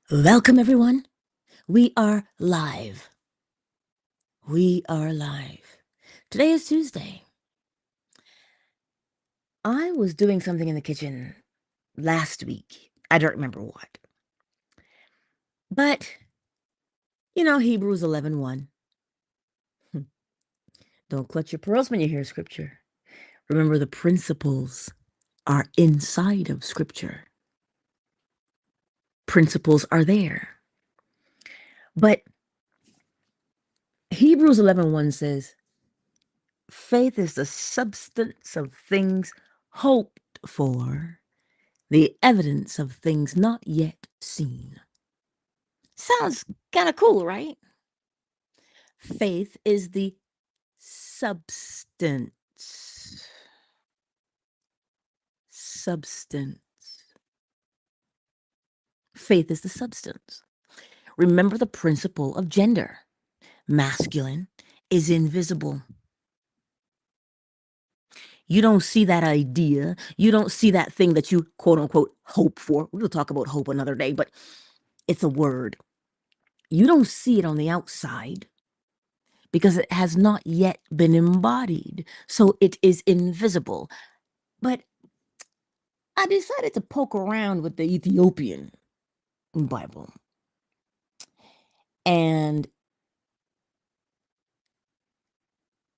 Welcome, everyone. We are live. We are live. Today is Tuesday. I was doing something in the kitchen last week. I don't remember what. But, Hebrews 11:1. Don't clutch your pearls when you hear scripture. Remember, the principles are inside of scripture. Principles are there. But Hebrews 11:1 says, faith is the substance of things hoped for, the evidence of things not yet seen. Sounds kind of cool, right? Faith is the substance. Substance. Faith is the substance. Remember the principle of gender. Masculine is invisible. You don't see that idea. You don't see that thing that you, quote unquote, hope for. We'll talk about hope another day, but it's a word. You don't see it on the outside because it has not yet been embodied. So it is invisible. But I decided to poke around with the Ethiopian Bible. And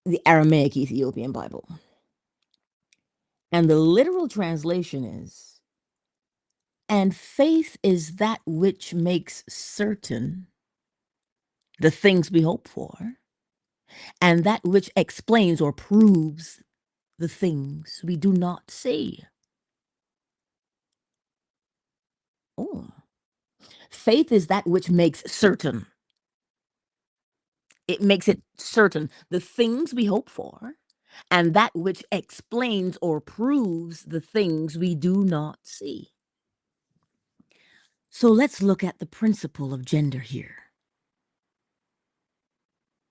the Aramaic Ethiopian Bible. And the literal translation is, and faith is that which makes certain the things we hope for, and that which explains or proves the things we do not see. Oh, faith is that which makes certain. It makes it certain the things we hope for, and that which explains or proves the things we do not see. So let's look at the principle of gender here.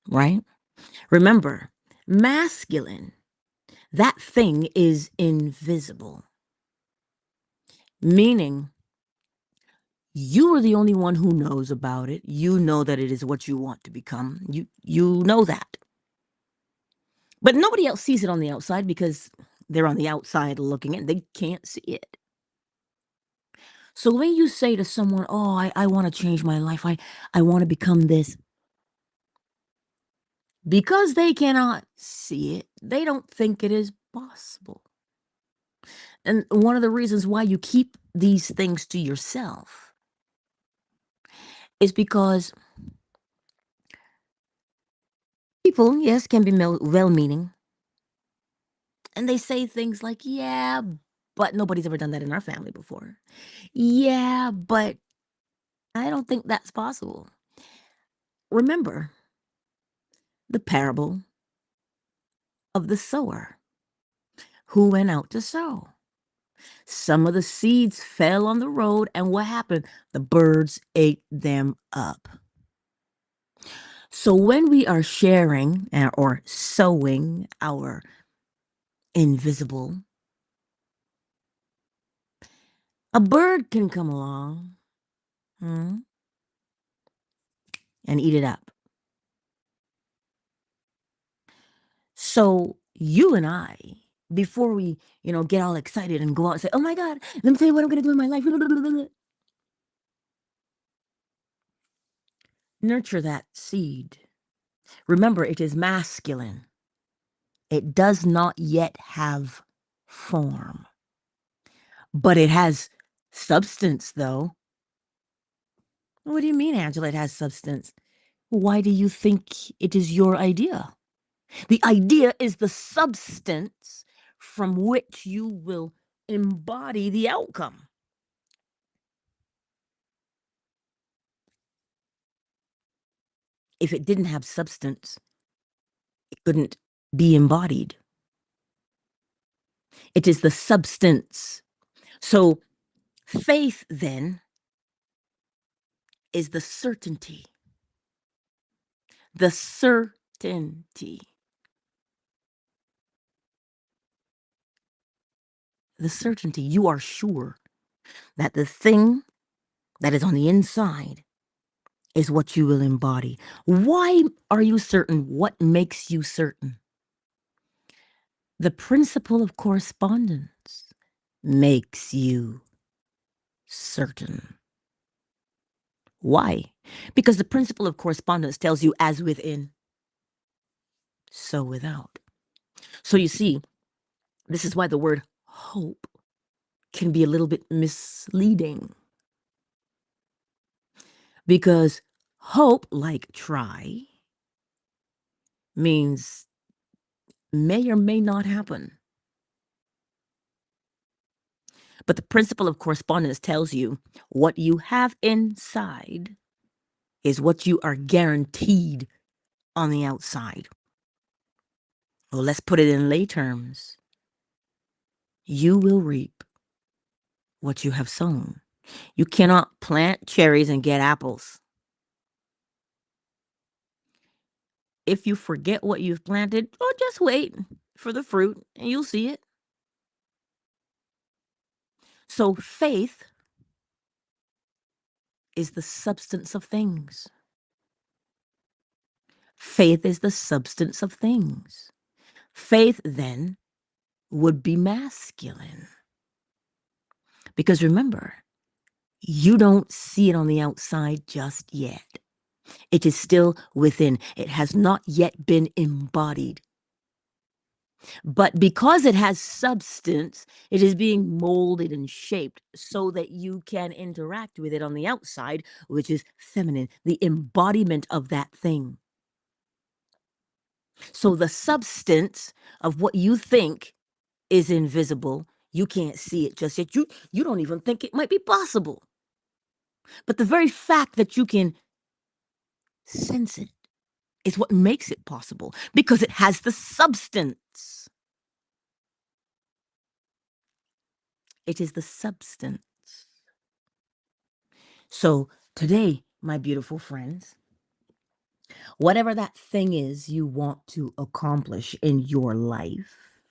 Right? Remember, masculine, that thing is invisible. Meaning, you are the only one who knows about it. You know that it is what you want to become. You know that. But nobody else sees it on the outside because they're on the outside looking and they can't see it. So when you say to someone, oh, I want to change my life, I want to become this, because they cannot see it, they don't think it is possible. And one of the reasons why you keep these things to yourself is because people, yes, can be well-meaning. And they say things like, yeah, but nobody's ever done that in our family before. Yeah, but I don't think that's possible. Remember the parable of the sower who went out to sow. Some of the seeds fell on the road, and what happened? The birds ate them up. So when we are sharing or sowing our invisible, a bird can come along and eat it up. So you and I, before we, get all excited and go out and say, oh my God, let me tell you what I'm going to do in my life. Nurture that seed. Remember, it is masculine. It does not yet have form, but it has substance, though. What do you mean, Angela, it has substance? Why do you think it is your idea? The idea is the substance from which you will embody the outcome. If it didn't have substance, it couldn't be embodied. It is the substance. So faith, then, is the certainty. The certainty. The certainty. You are sure that the thing that is on the inside is what you will embody. Why are you certain? What makes you certain? The principle of correspondence makes you certain. Why? Because the principle of correspondence tells you as within, so without. So you see, this is why the word hope can be a little bit misleading. Because hope, like try, means may or may not happen. But the principle of correspondence tells you what you have inside is what you are guaranteed on the outside. Well, let's put it in lay terms. You will reap what you have sown. You cannot plant cherries and get apples. If you forget what you've planted, oh, just wait for the fruit and you'll see it. So faith is the substance of things. Faith is the substance of things. Faith, then, would be masculine. Because remember, you don't see it on the outside just yet. It is still within. It has not yet been embodied. But because it has substance, it is being molded and shaped so that you can interact with it on the outside, which is feminine, the embodiment of that thing. So the substance of what you think is invisible, you can't see it just yet. You don't even think it might be possible. But the very fact that you can sense it is what makes it possible because it has the substance. It is the substance. So today, my beautiful friends, whatever that thing is you want to accomplish in your life,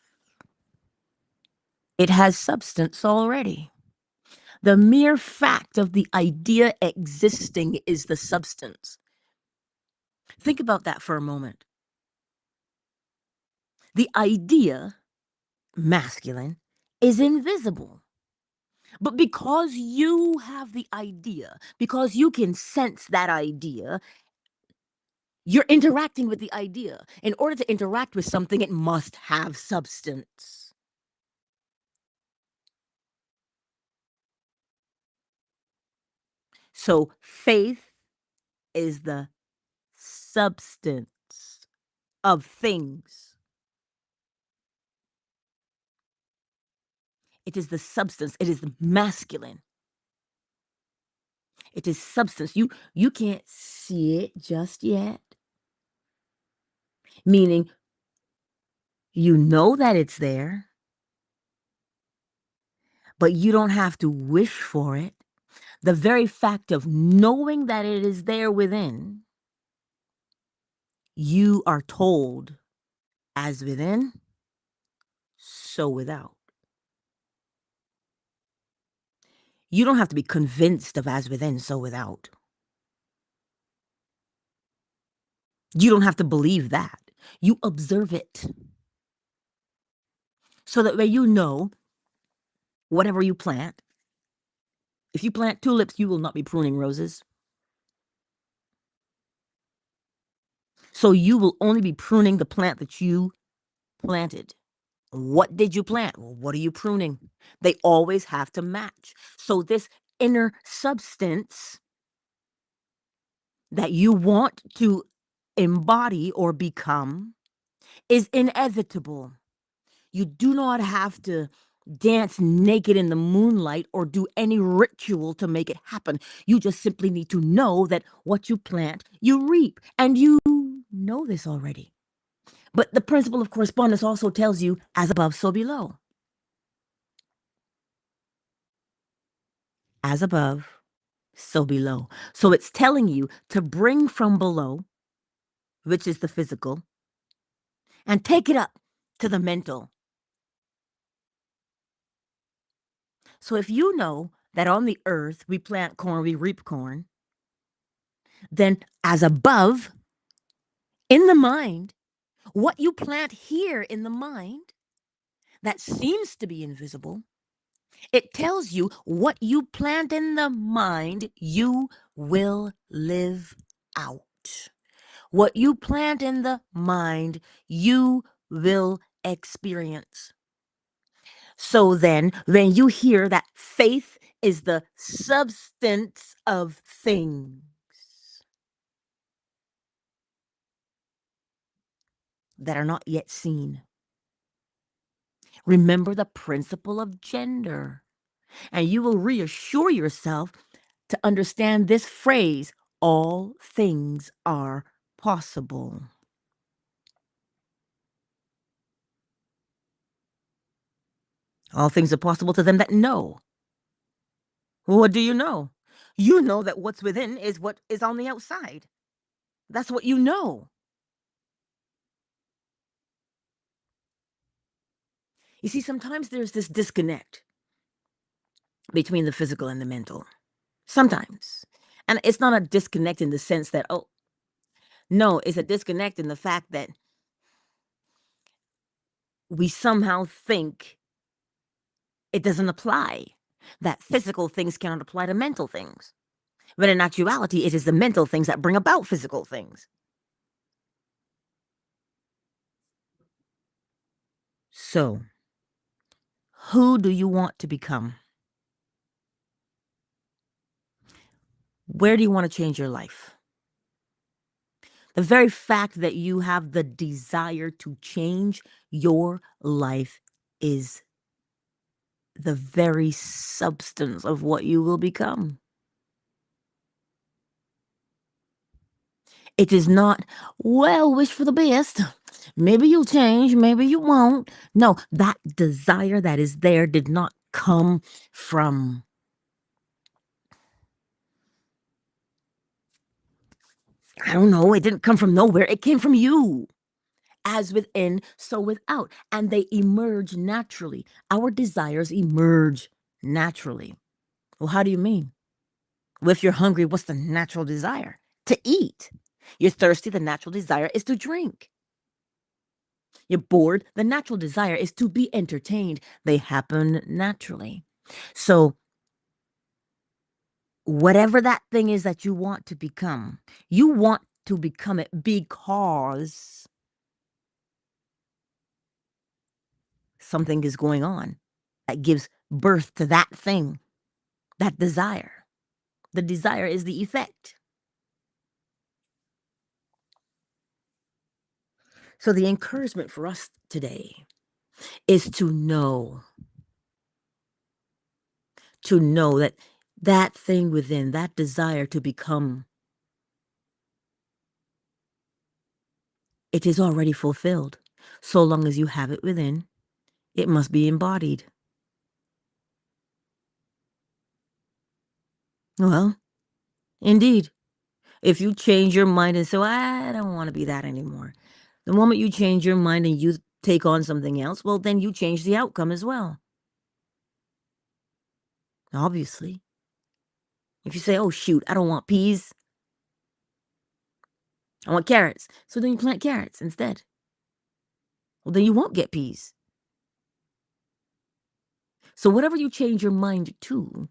it has substance already. The mere fact of the idea existing is the substance. Think about that for a moment. The idea, masculine, is invisible. But because you have the idea, because you can sense that idea, you're interacting with the idea. In order to interact with something, it must have substance. So faith is the substance of things. It is the substance. It is the masculine. It is substance. You can't see it just yet. Meaning you know that it's there, but you don't have to wish for it. The very fact of knowing that it is there within, you are told, as within, so without. You don't have to be convinced of as within, so without. You don't have to believe that. You observe it. So that way you know whatever you plant. If you plant tulips, you will not be pruning roses. So you will only be pruning the plant that you planted. What did you plant? Well, what are you pruning? They always have to match. So this inner substance that you want to embody or become is inevitable. You do not have to dance naked in the moonlight or do any ritual to make it happen. You just simply need to know that what you plant, you reap. And you know this already. But the principle of correspondence also tells you as above, so below. As above, so below. So it's telling you to bring from below, which is the physical, and take it up to the mental. So if you know that on the earth we plant corn, we reap corn, then as above, in the mind, what you plant here in the mind that seems to be invisible, it tells you what you plant in the mind, you will live out. What you plant in the mind, you will experience. So then, when you hear that faith is the substance of things that are not yet seen, remember the principle of gender, and you will reassure yourself to understand this phrase: all things are possible. All things are possible to them that know. What do you know? You know that what's within is what is on the outside. That's what you know. You see, sometimes there's this disconnect between the physical and the mental. Sometimes. And it's not a disconnect in the sense that, oh, no, it's a disconnect in the fact that we somehow think it doesn't apply, that physical things cannot apply to mental things. But in actuality, it is the mental things that bring about physical things. So, who do you want to become? Where do you want to change your life? The very fact that you have the desire to change your life is the very substance of what you will become. It is not, well, wish for the best. Maybe you'll change, maybe you won't. No, that desire that is there did not come from, I don't know, it didn't come from nowhere. It came from you. As within, so without. And they emerge naturally. Our desires emerge naturally. Well, how do you mean? Well, if you're hungry, what's the natural desire? To eat. You're thirsty, the natural desire is to drink. You're bored, the natural desire is to be entertained. They happen naturally. So, whatever that thing is that you want to become it because something is going on that gives birth to that thing, that desire. The desire is the effect. So, the encouragement for us today is to know that that thing within, that desire to become, it is already fulfilled. So long as you have it within, it must be embodied. Well, indeed, if you change your mind and say, I don't want to be that anymore, the moment you change your mind and you take on something else, well, then you change the outcome as well. Obviously. If you say, oh, shoot, I don't want peas, I want carrots. So then you plant carrots instead. Well, then you won't get peas. So whatever you change your mind to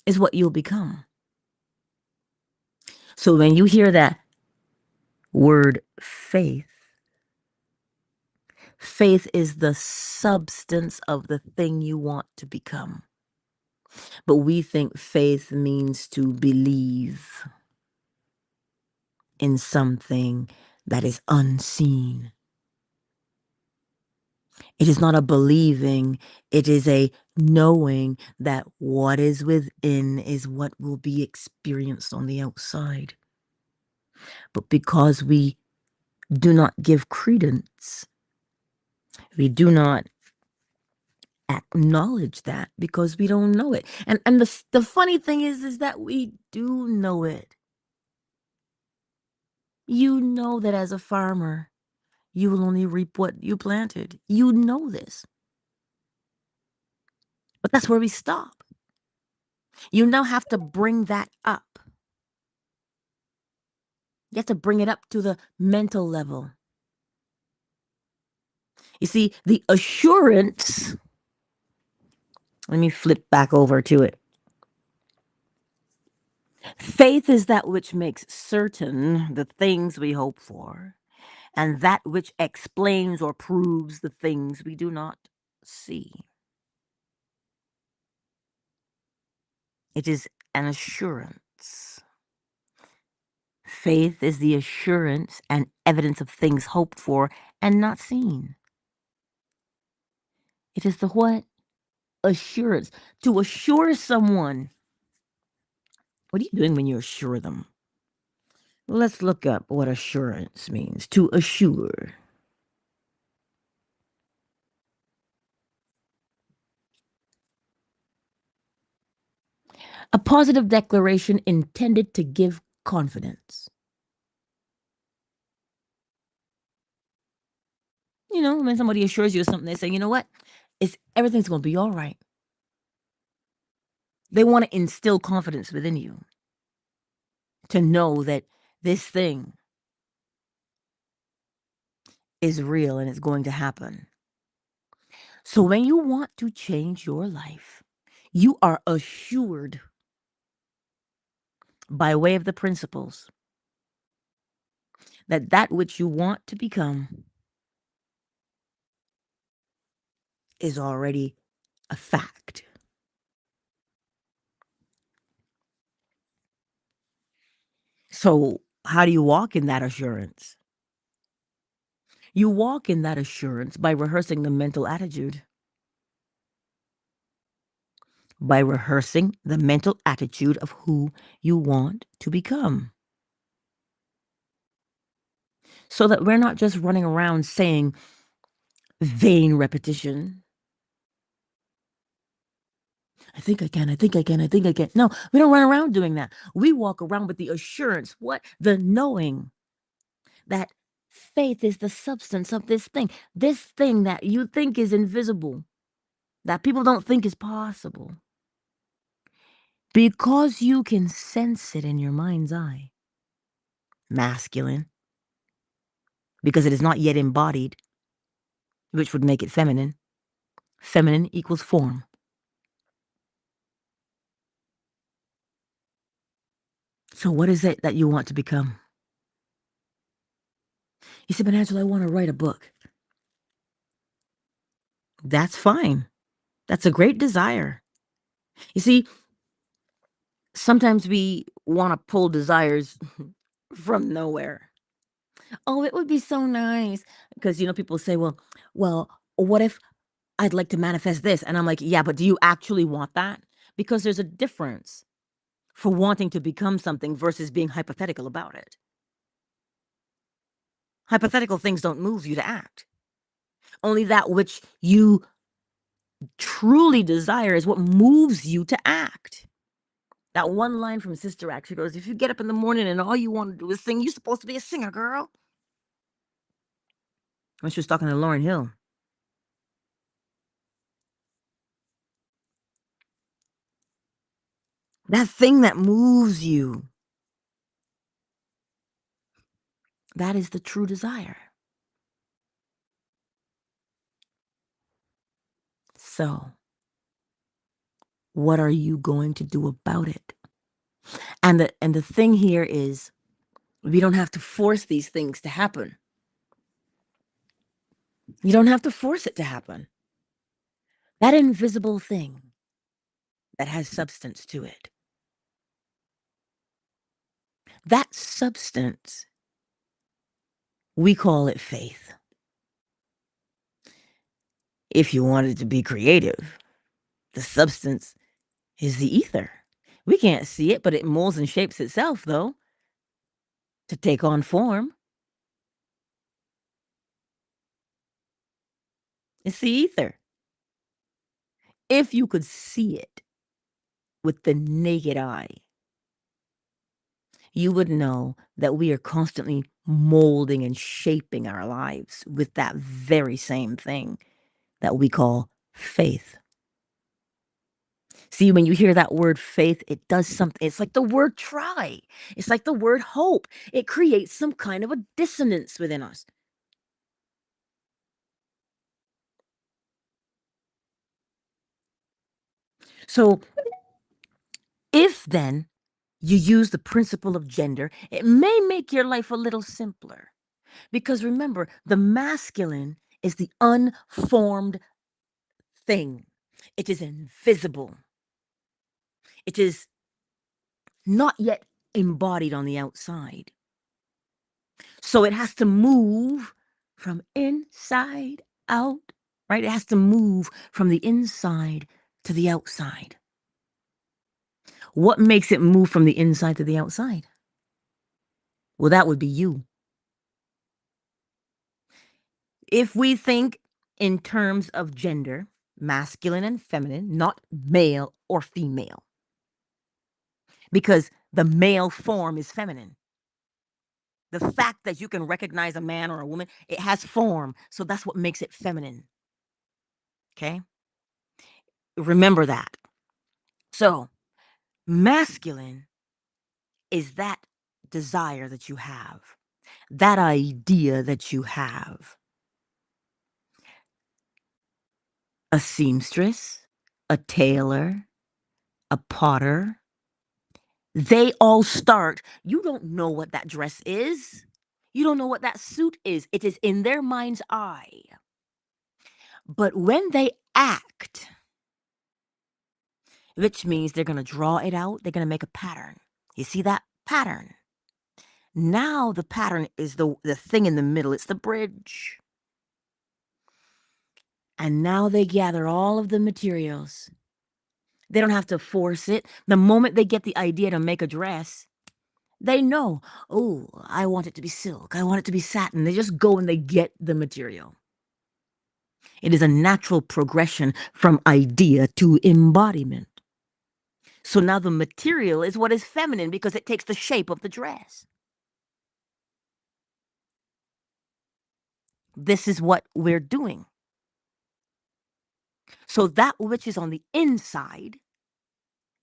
is what you'll become. So when you hear that word faith, faith is the substance of the thing you want to become. But we think faith means to believe in something that is unseen. It is not a believing, it is a knowing that what is within is what will be experienced on the outside. But because we do not give credence, we do not acknowledge that because we don't know it. And the funny thing is that we do know it. You know that as a farmer, you will only reap what you planted. You know this. But that's where we stop. You now have to bring that up. You have to bring it up to the mental level. You see, the assurance, let me flip back over to it. Faith is that which makes certain the things we hope for, and that which explains or proves the things we do not see. It is an assurance. Faith is the assurance and evidence of things hoped for and not seen. It is the what? Assurance. To assure someone. What are you doing when you assure them? Let's look up what assurance means. To assure. A positive declaration intended to give confidence. You know, when somebody assures you of something, they say, you know what? Everything's going to be all right. They want to instill confidence within you to know that this thing is real and it's going to happen. So when you want to change your life, you are assured by way of the principles that that which you want to become is already a fact. So how do you walk in that assurance? You walk in that assurance by rehearsing the mental attitude. By rehearsing the mental attitude of who you want to become. So that we're not just running around saying vain repetition. I think I can, I think I can, I think I can. No, we don't run around doing that. We walk around with the assurance, what? The knowing that faith is the substance of this thing that you think is invisible, that people don't think is possible. Because you can sense it in your mind's eye. Masculine. Because it is not yet embodied, which would make it feminine. Feminine equals form. So what is it that you want to become? You say, but Angela, I want to write a book. That's fine. That's a great desire. You see, sometimes we want to pull desires from nowhere. Oh, it would be so nice. Because, people say, well, what if I'd like to manifest this? And I'm like, yeah, but do you actually want that? Because there's a difference for wanting to become something versus being hypothetical about it. Hypothetical things don't move you to act. Only that which you truly desire is what moves you to act. That one line from Sister Act, she goes, if you get up in the morning and all you want to do is sing, you're supposed to be a singer, girl. When she was talking to Lauryn Hill. That thing that moves you, that is the true desire. So, what are you going to do about it? And the thing here is, we don't have to force these things to happen. You don't have to force it to happen. That invisible thing that has substance to it. That substance, we call it faith. If you wanted to be creative, the substance is the ether. We can't see it, but it molds and shapes itself, though, to take on form. It's the ether. If you could see it with the naked eye, you would know that we are constantly molding and shaping our lives with that very same thing that we call faith. See, when you hear that word faith, it does something. It's like the word try. It's like the word hope. It creates some kind of a dissonance within us. So, if then you use the principle of gender, it may make your life a little simpler. Because remember, the masculine is the unformed thing, it is invisible, it is not yet embodied on the outside. So it has to move from inside out, right? It has to move from the inside to the outside. What makes it move from the inside to the outside? Well, that would be you. If we think in terms of gender, masculine and feminine, not male or female, because the male form is feminine. The fact that you can recognize a man or a woman, it has form. So that's what makes it feminine. Okay? Remember that. So, masculine is that desire that you have, that idea that you have. A seamstress, a tailor, a potter, they all start. You don't know what that dress is. You don't know what that suit is. It is in their mind's eye. But when they act, which means they're going to draw it out, they're going to make a pattern. You see that pattern? Now the pattern is the thing in the middle, it's the bridge. And now they gather all of the materials. They don't have to force it. The moment they get the idea to make a dress, they know, oh, I want it to be silk. I want it to be satin. They just go and they get the material. It is a natural progression from idea to embodiment. So now the material is what is feminine because it takes the shape of the dress. This is what we're doing. So that which is on the inside,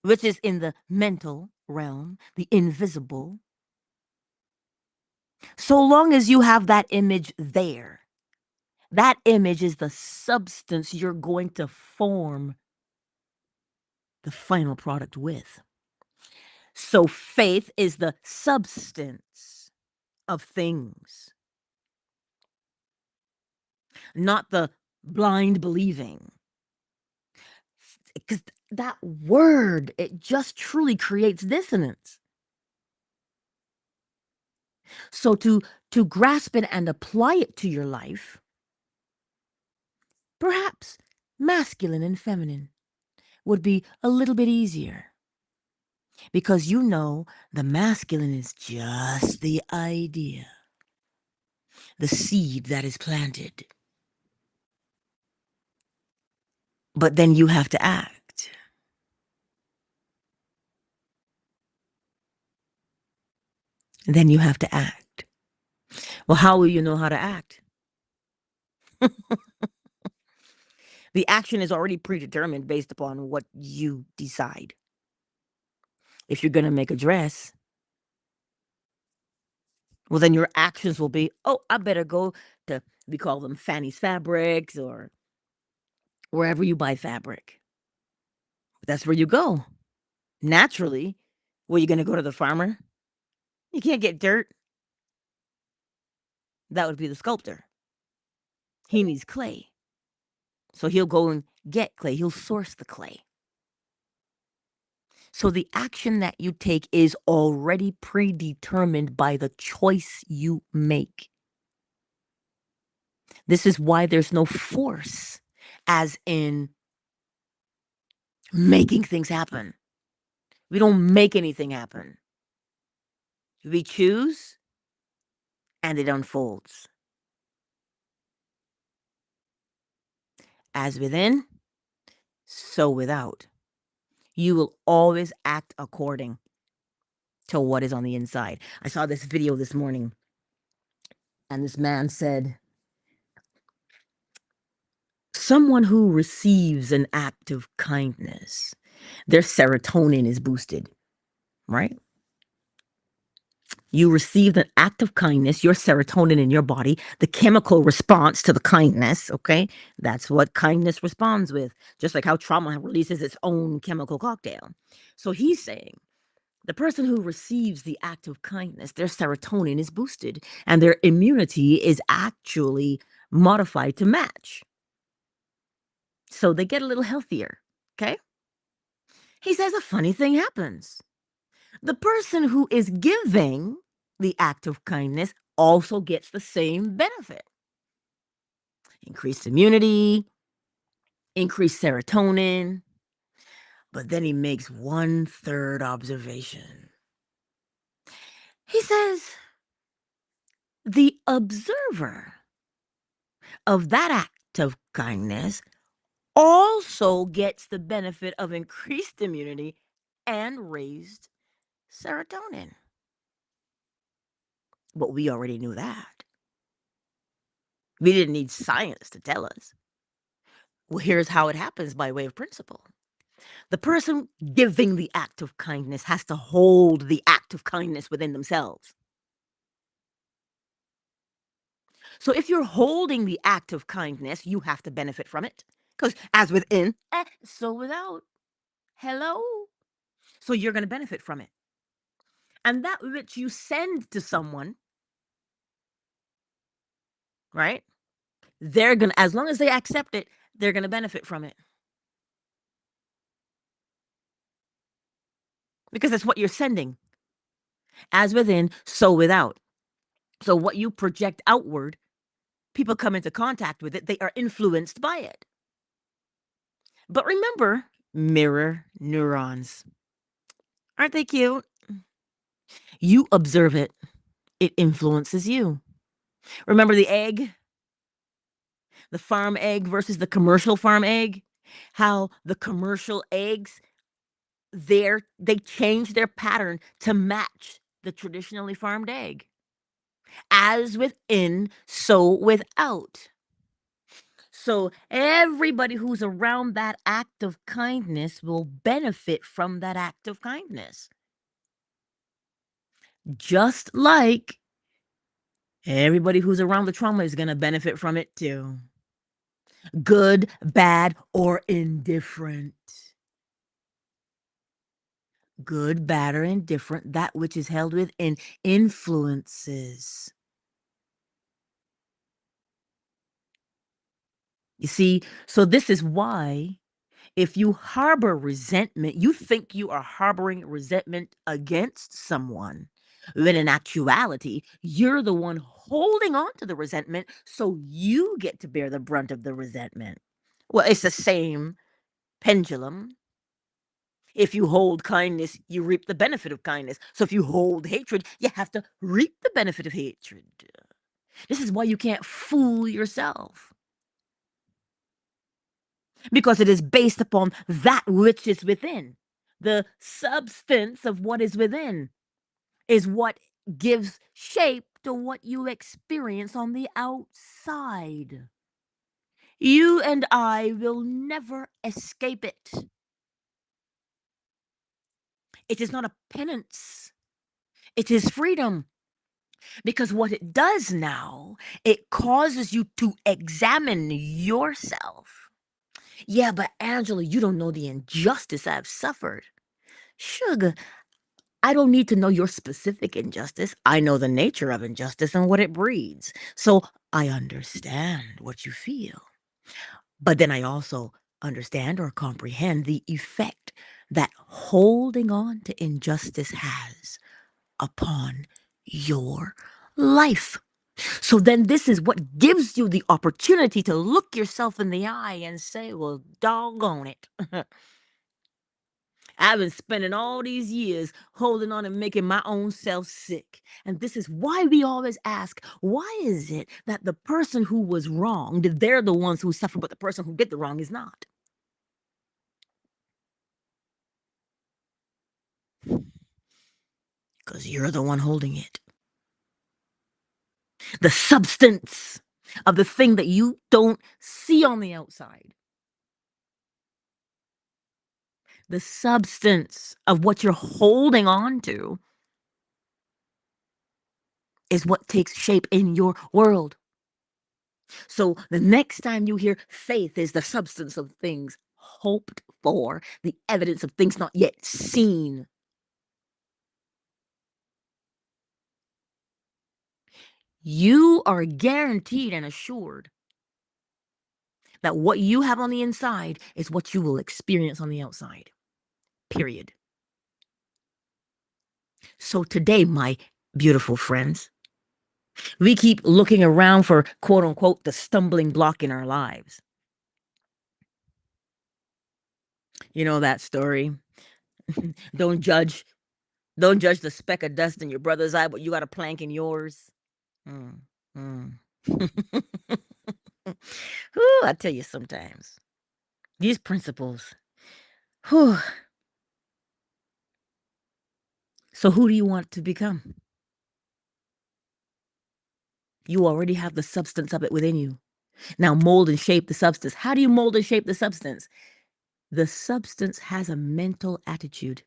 which is in the mental realm, the invisible, so long as you have that image there, that image is the substance you're going to form the final product with. So faith is the substance of things, not the blind believing. Because that word, it just truly creates dissonance. So to grasp it and apply it to your life, perhaps masculine and feminine would be a little bit easier. Because you know the masculine is just the idea, the seed that is planted. But then you have to act. Then you have to act. Well, how will you know how to act? The action is already predetermined based upon what you decide. If you're going to make a dress, well, then your actions will be, oh, I better go to, we call them Fanny's Fabrics or wherever you buy fabric. That's where you go. Naturally, were you going to go to the farmer? You can't get dirt. That would be the sculptor. He needs clay. So he'll go and get clay. He'll source the clay. So the action that you take is already predetermined by the choice you make. This is why there's no force, as in making things happen. We don't make anything happen. We choose and it unfolds. As within, so without. You will always act according to what is on the inside. I saw this video this morning, and this man said, someone who receives an act of kindness their serotonin is boosted, right? You received an act of kindness, your serotonin in your body, the chemical response to the kindness, okay? That's what kindness responds with, just like how trauma releases its own chemical cocktail. So he's saying the person who receives the act of kindness, their serotonin is boosted and their immunity is actually modified to match. So they get a little healthier, okay? He says a funny thing happens. The person who is giving the act of kindness also gets the same benefit: increased immunity, increased serotonin. But then he makes one third observation. He says the observer of that act of kindness also gets the benefit of increased immunity and raised serotonin. But we already knew that. We didn't need science to tell us. Well, here's how it happens by way of principle. The person giving the act of kindness has to hold the act of kindness within themselves. So if you're holding the act of kindness, you have to benefit from it. Because as within, so without. Hello? So you're going to benefit from it. And that which you send to someone, right? They're going to, as long as they accept it, they're going to benefit from it. Because that's what you're sending. As within, so without. So what you project outward, people come into contact with it, they are influenced by it. But remember, mirror neurons. Aren't they cute? You observe it, it influences you. Remember the egg? The farm egg versus the commercial farm egg? How the commercial eggs, they change their pattern to match the traditionally farmed egg. As within, so without. So everybody who's around that act of kindness will benefit from that act of kindness. Just like everybody who's around the trauma is going to benefit from it too. Good, bad, or indifferent. Good, bad, or indifferent, that which is held within influences. You see, so this is why if you harbor resentment, you think you are harboring resentment against someone, when in actuality, you're the one holding on to the resentment, so you get to bear the brunt of the resentment. Well, it's the same pendulum. If you hold kindness, you reap the benefit of kindness. So if you hold hatred, you have to reap the benefit of hatred. This is why you can't fool yourself, because it is based upon that which is within. The substance of what is within is what gives shape to what you experience on the outside. You and I will never escape it. It is not a penance, it is freedom. Because what it does now, it causes you to examine yourself. Yeah, but Angela, you don't know the injustice I've suffered. Sugar, I don't need to know your specific injustice. I know the nature of injustice and what it breeds. So I understand what you feel. But then I also understand or comprehend the effect that holding on to injustice has upon your life. So then this is what gives you the opportunity to look yourself in the eye and say, well, doggone it. I've been spending all these years holding on and making my own self sick. And this is why we always ask, why is it that the person who was wronged, they're the ones who suffer, but the person who did the wrong is not? Because you're the one holding it. The substance of the thing that you don't see on the outside. The substance of what you're holding on to is what takes shape in your world. So the next time you hear faith is the substance of things hoped for, the evidence of things not yet seen, you are guaranteed and assured that what you have on the inside is what you will experience on the outside. Period. So today, my beautiful friends, we keep looking around for quote unquote the stumbling block in our lives. You know that story. don't judge don't judge the speck of dust in your brother's eye, but you got a plank in yours. Mm, mm. Ooh, I tell you sometimes. These principles. Whew. So who do you want to become? You already have the substance of it within you. Now mold and shape the substance. How do you mold and shape the substance? The substance has a mental attitude.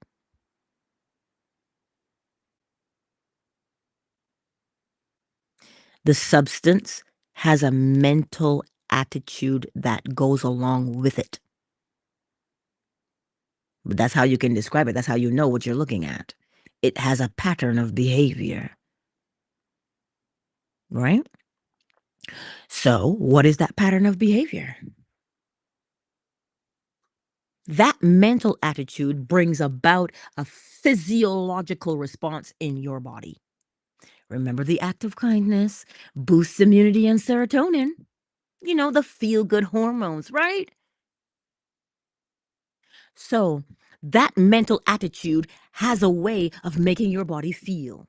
The substance has a mental attitude that goes along with it. That's how you can describe it. That's how you know what you're looking at. It has a pattern of behavior, right? So, what is that pattern of behavior? That mental attitude brings about a physiological response in your body. Remember the act of kindness boosts immunity and serotonin. You know, the feel good hormones, right? So, that mental attitude has a way of making your body feel.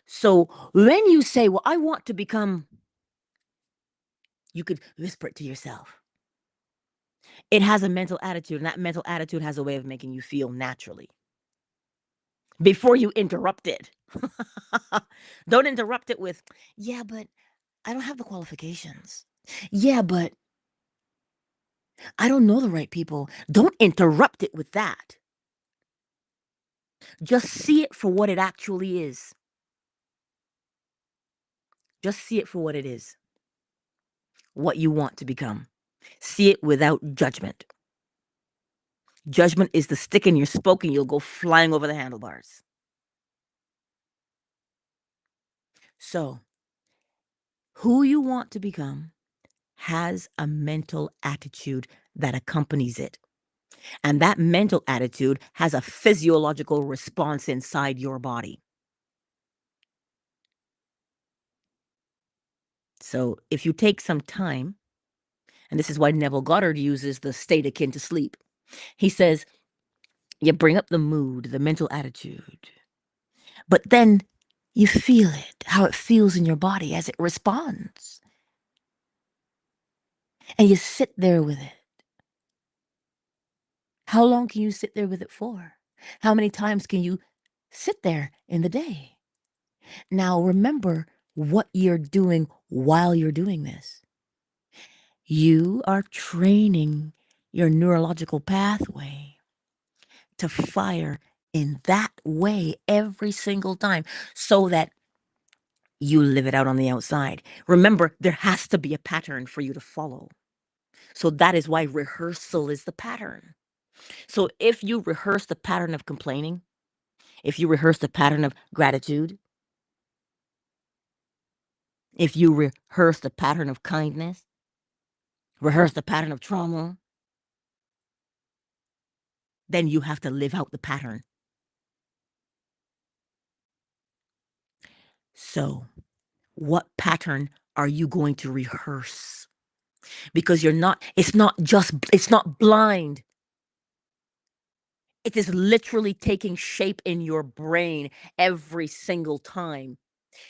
So, when you say, well, I want to become, you could whisper it to yourself. It has a mental attitude, and that mental attitude has a way of making you feel naturally before you interrupt it. Don't interrupt it with, yeah, but I don't have the qualifications. Yeah, but I don't know the right people. Don't interrupt it with that. Just see it for what it actually is. Just see it for what it is, what you want to become. See it without judgment. Judgment is the stick in your spoke and you'll go flying over the handlebars. So, who you want to become has a mental attitude that accompanies it. And that mental attitude has a physiological response inside your body. So, if you take some time, and this is why Neville Goddard uses the state akin to sleep, he says, you bring up the mood, the mental attitude, but then you feel it, how it feels in your body as it responds. And you sit there with it. How long can you sit there with it for? How many times can you sit there in the day? Now, remember what you're doing while you're doing this. You are training your neurological pathway to fire in that way every single time so that you live it out on the outside. Remember, there has to be a pattern for you to follow. So that is why rehearsal is the pattern. So if you rehearse the pattern of complaining, if you rehearse the pattern of gratitude, if you rehearse the pattern of kindness, rehearse the pattern of trauma, then you have to live out the pattern. So, what pattern are you going to rehearse? Because it's not blind. It is literally taking shape in your brain every single time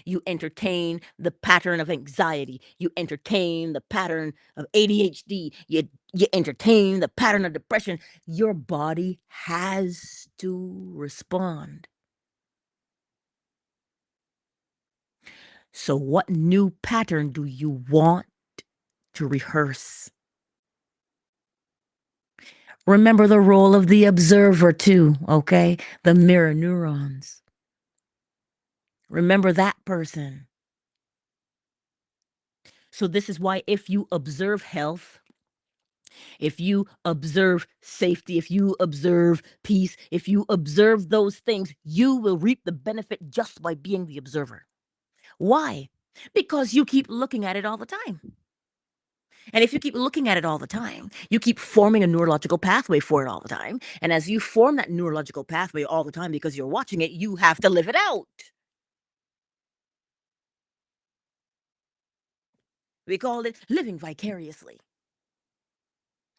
you entertain the pattern of anxiety, you entertain the pattern of ADHD, you entertain the pattern of depression. Your body has to respond. So what new pattern do you want to rehearse? Remember the role of the observer, too, okay? The mirror neurons. Remember that person. So, this is why if you observe health, if you observe safety, if you observe peace, if you observe those things, you will reap the benefit just by being the observer. Why? Because you keep looking at it all the time. And if you keep looking at it all the time, you keep forming a neurological pathway for it all the time. And as you form that neurological pathway all the time because you're watching it, you have to live it out. We call it living vicariously.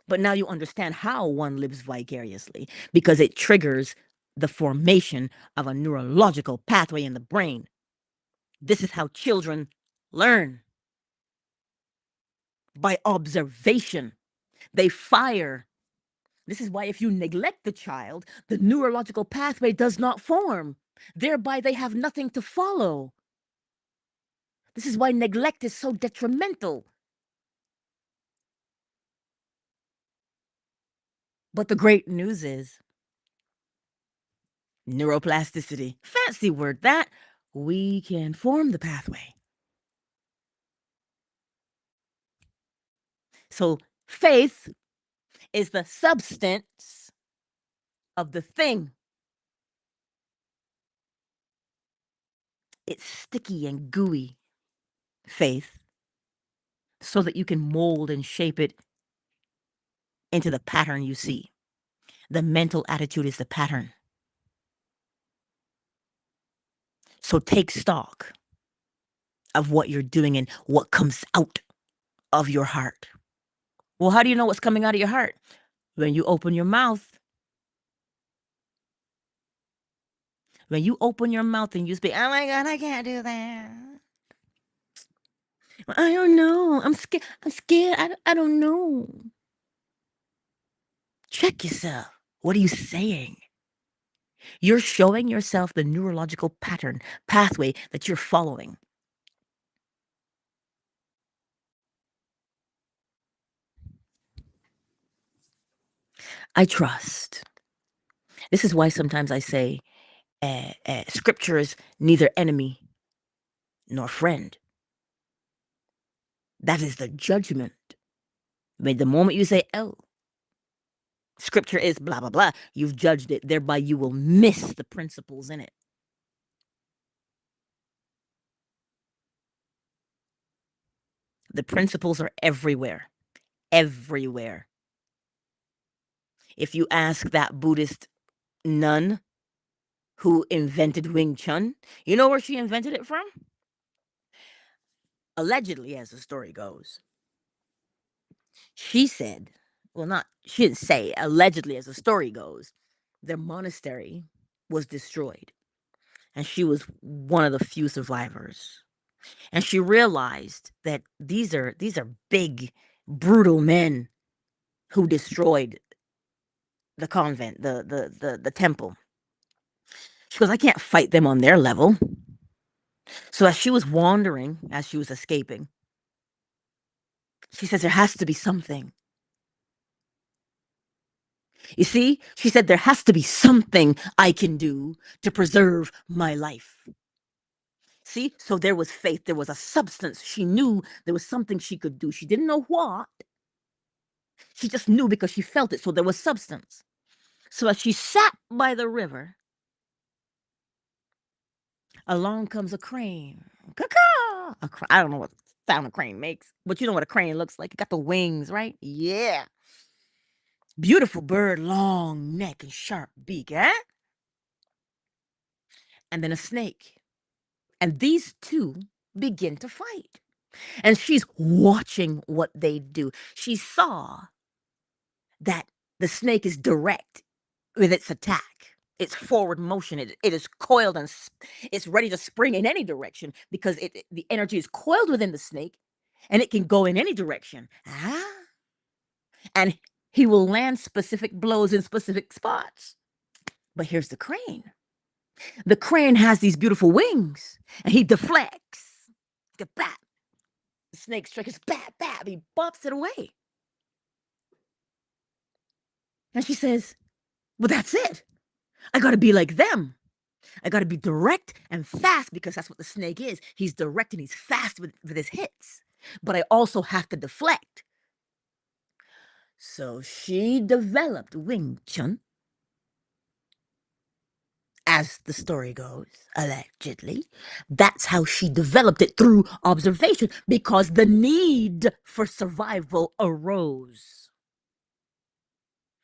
But now you understand how one lives vicariously because it triggers the formation of a neurological pathway in the brain. This is how children learn by observation. They fire. This is why if you neglect the child, the neurological pathway does not form. Thereby, they have nothing to follow. This is why neglect is so detrimental. But the great news is neuroplasticity. Fancy word that. We can form the pathway. So faith is the substance of the thing. It's sticky and gooey, faith, so that you can mold and shape it into the pattern you see. The mental attitude is the pattern. So take stock of what you're doing and what comes out of your heart. Well, how do you know what's coming out of your heart? When you open your mouth. When you open your mouth and you speak, oh my God, I can't do that. I don't know. I'm scared. I don't know. Check yourself. What are you saying? You're showing yourself the neurological pathway that you're following. I trust. This is why sometimes I say scripture is neither enemy nor friend. That is the judgment. But the moment you say, oh, scripture is blah, blah, blah, you've judged it. Thereby, you will miss the principles in it. The principles are everywhere. Everywhere. If you ask that Buddhist nun who invented Wing Chun, you know where she invented it from? Allegedly, as the story goes. She said, well, not, she didn't say, allegedly, as the story goes, their monastery was destroyed. And she was one of the few survivors. And she realized that these are big, brutal men who destroyed the convent, the temple. She goes, I can't fight them on their level. So as she was wandering, as she was escaping, she says, there has to be something. You see, she said, there has to be something I can do to preserve my life. See, so there was faith, there was a substance. She knew there was something she could do. She didn't know what. She just knew because she felt it. So there was substance. So as she sat by the river, along comes a crane. Caw-caw! I don't know what sound a crane makes, but you know what a crane looks like. It got the wings, right? Yeah. Beautiful bird, long neck and sharp beak, eh? And then a snake. And these two begin to fight. And she's watching what they do. She saw that the snake is direct with its attack. Its forward motion. It is coiled and it's ready to spring in any direction because the energy is coiled within the snake and it can go in any direction. And he will land specific blows in specific spots. But here's the crane. The crane has these beautiful wings and he deflects. The bat. The snake strikes bat, bat. He bops it away. And she says, well, that's it. I got to be like them. I got to be direct and fast because that's what the snake is. He's direct and he's fast with his hits. But I also have to deflect. So she developed Wing Chun, as the story goes, allegedly. That's how she developed it, through observation, because the need for survival arose.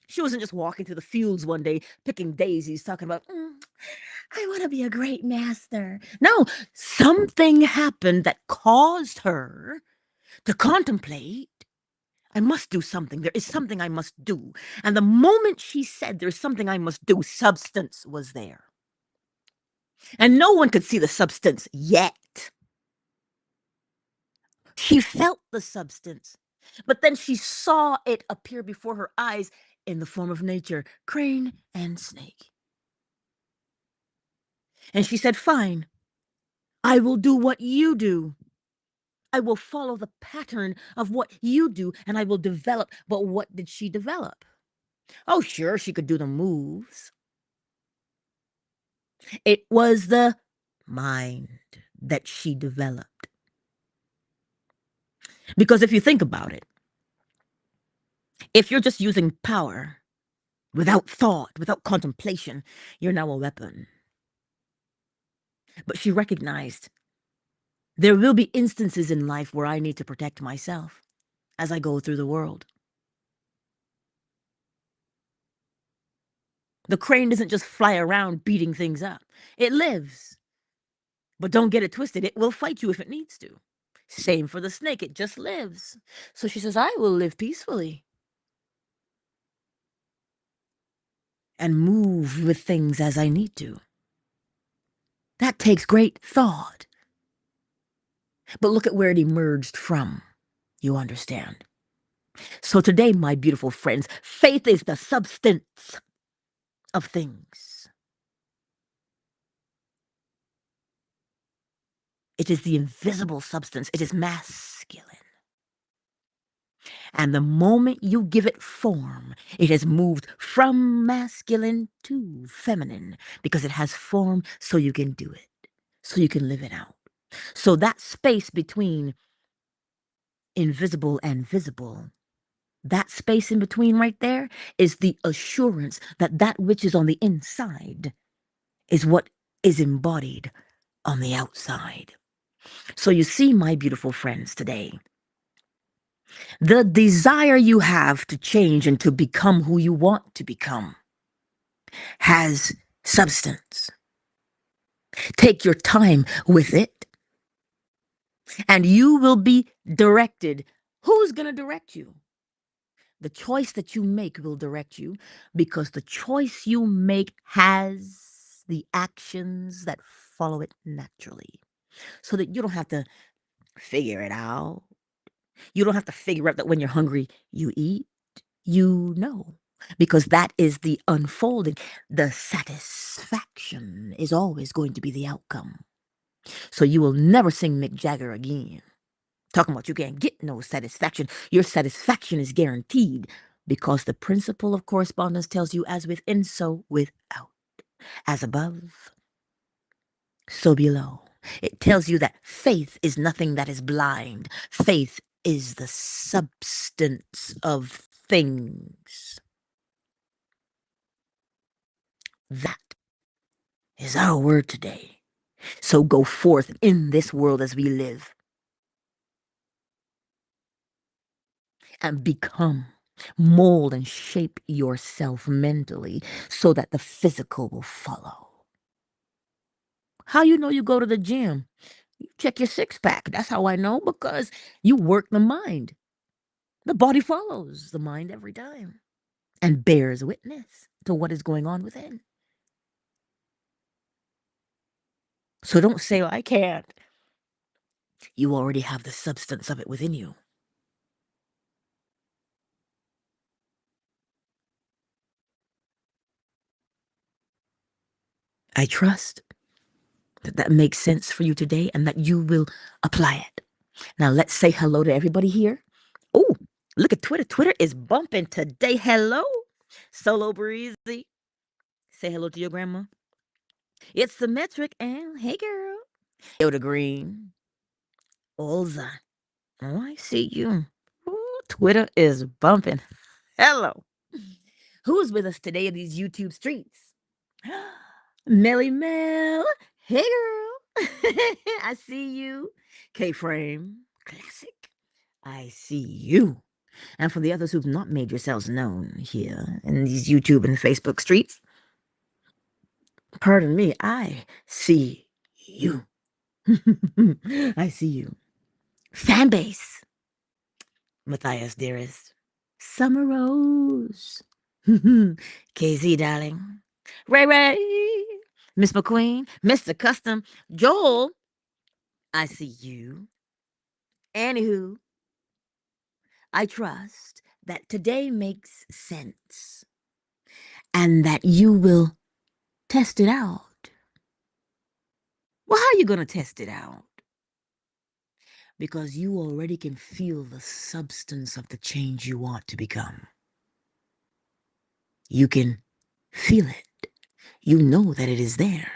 She wasn't just walking through the fields one day, picking daisies, talking about, I want to be a great master. No, something happened that caused her to contemplate, I must do something. There is something I must do. And the moment she said there's something I must do, substance was there. And no one could see the substance yet. She felt the substance, but then she saw it appear before her eyes in the form of nature, crane and snake. And she said, fine, I will do what you do. I will follow the pattern of what you do, and I will develop. But what did she develop? Oh, sure, she could do the moves. It was the mind that she developed. Because if you think about it, if you're just using power without thought, without contemplation, you're now a weapon. But she recognized there will be instances in life where I need to protect myself as I go through the world. The crane doesn't just fly around beating things up. It lives. But don't get it twisted. It will fight you if it needs to. Same for the snake. It just lives. So she says, I will live peacefully and move with things as I need to. That takes great thought. But look at where it emerged from. You understand? So today, my beautiful friends, faith is the substance of things. It is the invisible substance. It is masculine. And the moment you give it form, it has moved from masculine to feminine, because it has form so you can do it, so you can live it out. So that space between invisible and visible, that space in between right there, is the assurance that that which is on the inside is what is embodied on the outside. So you see, my beautiful friends, today, the desire you have to change and to become who you want to become has substance. Take your time with it, and you will be directed. Who's going to direct you? The choice that you make will direct you, because the choice you make has the actions that follow it naturally, so that you don't have to figure it out. You don't have to figure out that when you're hungry, you eat. You know, because that is the unfolding. The satisfaction is always going to be the outcome. So you will never sing Mick Jagger again, talking about you can't get no satisfaction. Your satisfaction is guaranteed, because the principle of correspondence tells you, as within, so without. As above, so below. It tells you that faith is nothing that is blind. Faith is the substance of things. That is our word today. So go forth in this world as we live and become, mold and shape yourself mentally, so that the physical will follow. How you know you go to the gym? You check your six-pack. That's how I know, because you work the mind. The body follows the mind every time and bears witness to what is going on within. So don't say, I can't. You already have the substance of it within you. I trust that makes sense for you today, and that you will apply it. Now let's say hello to everybody here. Oh, look at Twitter. Twitter is bumping today. Hello. Solo breezy. Say hello to your grandma. It's symmetric and hey girl. Yoda Green. Olza. Oh, I see you. Ooh, Twitter is bumping. Hello. Who's with us today in these YouTube streets? Melly Mel. Hey girl. I see you. K Frame. Classic. I see you. And for the others who've not made yourselves known here in these YouTube and Facebook streets, pardon me, I see you. I see you. Fan base. Matthias, dearest. Summer Rose. KZ, darling. Ray Ray. Miss McQueen. Mr. Custom. Joel. I see you. Anywho, I trust that today makes sense and that you will test it out. Well, how are you going to test it out? Because you already can feel the substance of the change you want to become. You can feel it. You know that it is there.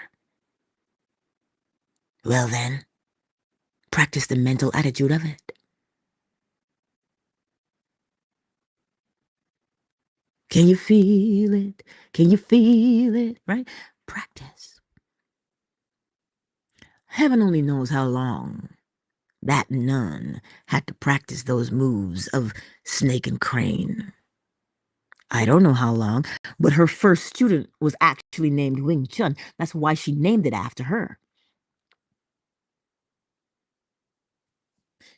Well then, practice the mental attitude of it. Can you feel it? Can you feel it? Right? Practice. Heaven only knows how long that nun had to practice those moves of snake and crane. I don't know how long, but her first student was actually named Wing Chun. That's why she named it after her.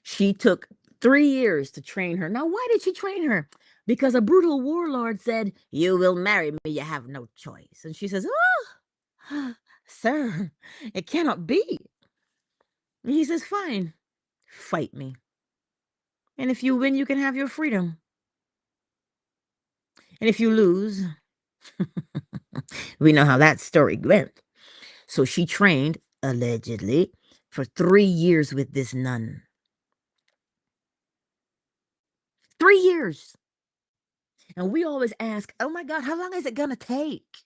She took 3 years to train her. Now, why did she train her? Because a brutal warlord said, "You will marry me, you have no choice." And she says, "Oh, sir, it cannot be." And he says, "Fine, fight me. And if you win, you can have your freedom. And if you lose," we know how that story went. So she trained, allegedly, for 3 years with this nun. 3 years. And we always ask, oh my God, how long is it going to take?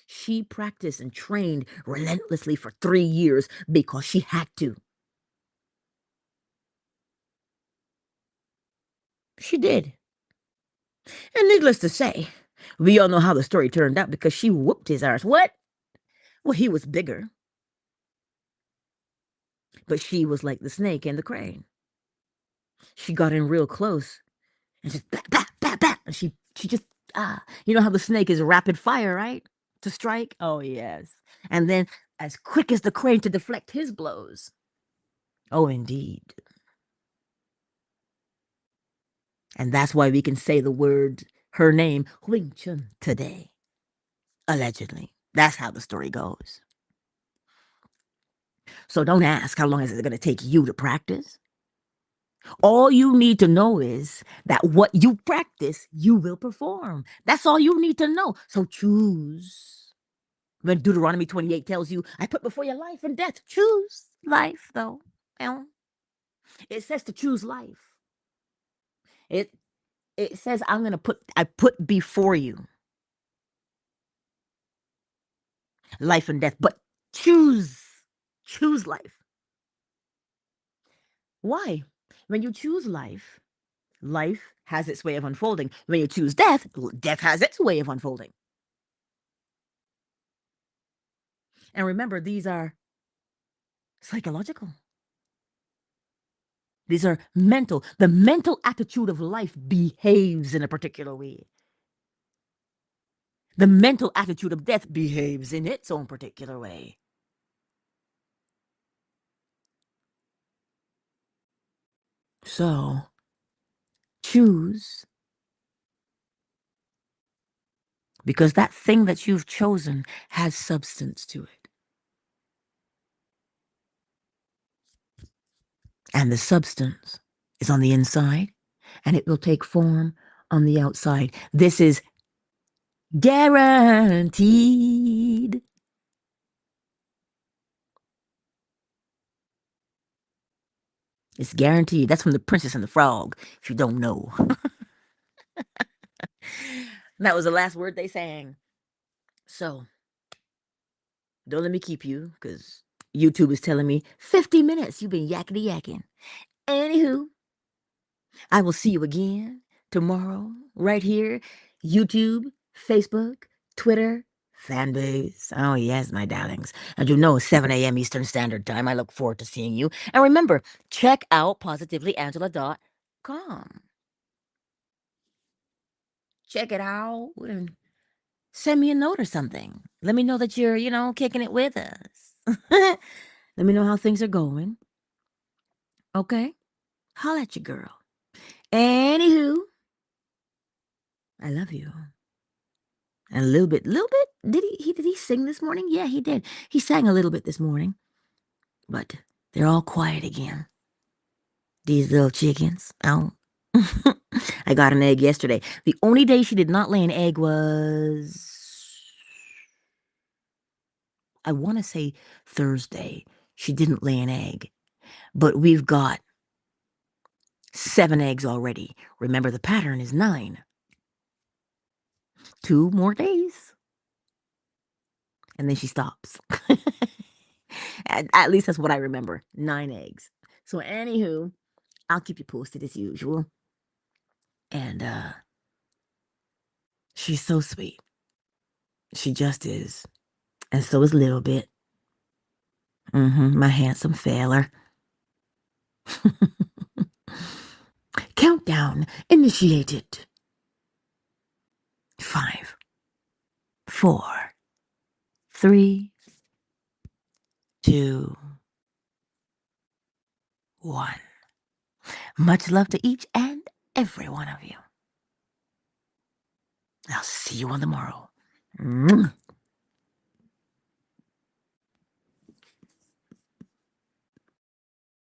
She practiced and trained relentlessly for 3 years because she had to. She did. And needless to say, we all know how the story turned out because she whooped his ass. What? Well, he was bigger. But she was like the snake and the crane. She got in real close and just bat, bat, bat, bat. And she just, you know how the snake is rapid fire, right? To strike? Oh, yes. And then as quick as the crane to deflect his blows. Oh, indeed. And that's why we can say the word, her name, Wing Chun, today. Allegedly. That's how the story goes. So don't ask how long is it going to take you to practice. All you need to know is that what you practice, you will perform. That's all you need to know. So choose. When Deuteronomy 28 tells you, I put before you life and death, choose life, though. Well, it says to choose life. It says I put before you life and death, but choose life. Why? When you choose life, life has its way of unfolding. When you choose death, death has its way of unfolding. And remember, these are psychological. These are mental. The mental attitude of life behaves in a particular way. The mental attitude of death behaves in its own particular way. So, choose. Because that thing that you've chosen has substance to it. And the substance is on the inside, and it will take form on the outside. This is guaranteed. It's guaranteed. That's from The Princess and the Frog, if you don't know. That was the last word they sang. So, don't let me keep you, because YouTube is telling me 50 minutes. You've been yakety yakking. Anywho, I will see you again tomorrow, right here. YouTube, Facebook, Twitter, fan base. Oh, yes, my darlings. And you know, 7 a.m. Eastern Standard Time. I look forward to seeing you. And remember, check out positivelyangela.com. Check it out and send me a note or something. Let me know that you're, kicking it with us. Let me know how things are going. Okay? Holla at your girl. Anywho, I love you. And a little bit, did he sing this morning? Yeah, he did. He sang a little bit this morning. But they're all quiet again. These little chickens. Oh. I got an egg yesterday. The only day she did not lay an egg was, I want to say Thursday. She didn't lay an egg. But we've got 7 eggs already. Remember, the pattern is 9. 2 more days. And then she stops. At least that's what I remember. 9 eggs. So anywho, I'll keep you posted as usual. And she's so sweet. She just is. And so is Little Bit. My handsome feller. Countdown initiated. 5, 4, 3, 2, 1. Much love to each and every one of you. I'll see you on the morrow.